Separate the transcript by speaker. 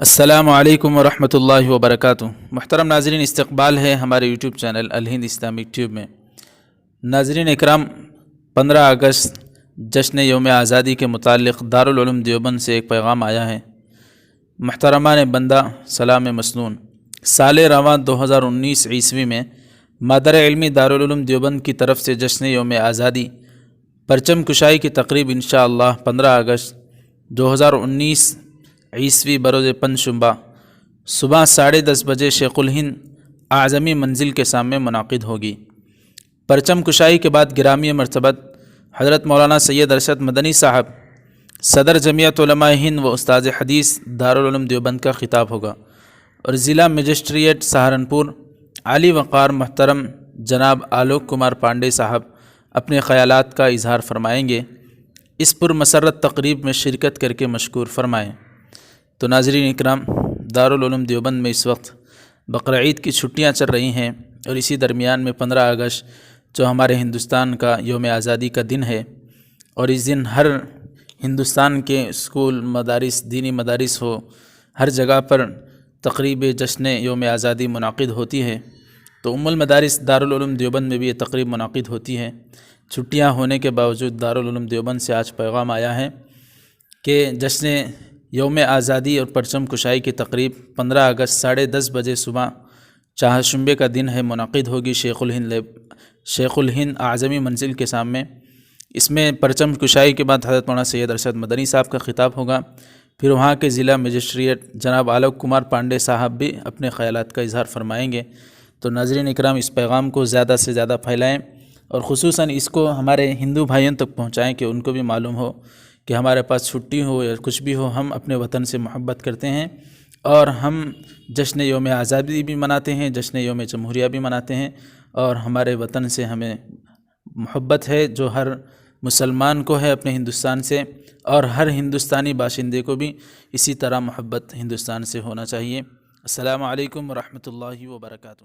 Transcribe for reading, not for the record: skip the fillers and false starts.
Speaker 1: السلام علیکم ورحمۃ اللہ وبرکاتہ۔ محترم ناظرین، استقبال ہے ہمارے یوٹیوب چینل الہند اسلامک ٹیوب میں۔ ناظرین اکرام، 15 اگست جشن یوم آزادی کے متعلق دارالعلوم دیوبند سے ایک پیغام آیا ہے۔ محترمان بندہ سلام مسنون، سال رواں 2019 عیسوی میں مادر علمی دارالعلوم دیوبند کی طرف سے جشن یوم آزادی پرچم کشائی کی تقریب انشاءاللہ 15 اگست 2019 عیسوی بروز پنجشنبہ صبح 10:30 بجے شیخ الہند اعظمی منزل کے سامنے منعقد ہوگی۔ پرچم کشائی کے بعد گرامی مرتبت حضرت مولانا سید ارشد مدنی صاحب صدر جمعیت علماء ہند و استاذ حدیث دارالعلوم دیوبند کا خطاب ہوگا، اور ضلع مجسٹریٹ سہارنپور عالی وقار محترم جناب آلوک کمار پانڈے صاحب اپنے خیالات کا اظہار فرمائیں گے۔ اس پرمسرت تقریب میں شرکت کر کے مشکور فرمائیں۔ تو ناظرین اکرام، دارالعلوم دیوبند میں اس وقت بقرعید کی چھٹیاں چل رہی ہیں، اور اسی درمیان میں 15 اگست جو ہمارے ہندوستان کا یوم آزادی کا دن ہے، اور اس دن ہر ہندوستان کے اسکول، مدارس، دینی مدارس ہو، ہر جگہ پر تقریب جشن یوم آزادی منعقد ہوتی ہے۔ تو المدارس دارالعلوم دیوبند میں بھی یہ تقریب منعقد ہوتی ہے۔ چھٹیاں ہونے کے باوجود دارالعلوم دیوبند سے آج پیغام آیا ہے کہ جشن یوم آزادی اور پرچم کشائی کی تقریب 15 اگست 10:30 بجے صبح چہارشنبے کا دن ہے منعقد ہوگی شیخ الہند اعظمی منزل کے سامنے۔ اس میں پرچم کشائی کے بعد حضرت مولانا سید ارشد مدنی صاحب کا خطاب ہوگا، پھر وہاں کے ضلع مجسٹریٹ جناب آلوک کمار پانڈے صاحب بھی اپنے خیالات کا اظہار فرمائیں گے۔ تو ناظرین اکرام، اس پیغام کو زیادہ سے زیادہ پھیلائیں، اور خصوصاً اس کو ہمارے ہندو بھائیوں تک پہنچائیں کہ ان کو بھی معلوم ہو کہ ہمارے پاس چھٹی ہو یا کچھ بھی ہو، ہم اپنے وطن سے محبت کرتے ہیں، اور ہم جشن یوم آزادی بھی مناتے ہیں، جشن یوم جمہوریہ بھی مناتے ہیں، اور ہمارے وطن سے ہمیں محبت ہے جو ہر مسلمان کو ہے اپنے ہندوستان سے، اور ہر ہندوستانی باشندے کو بھی اسی طرح محبت ہندوستان سے ہونا چاہیے۔ السلام علیکم ورحمۃ اللہ وبرکاتہ۔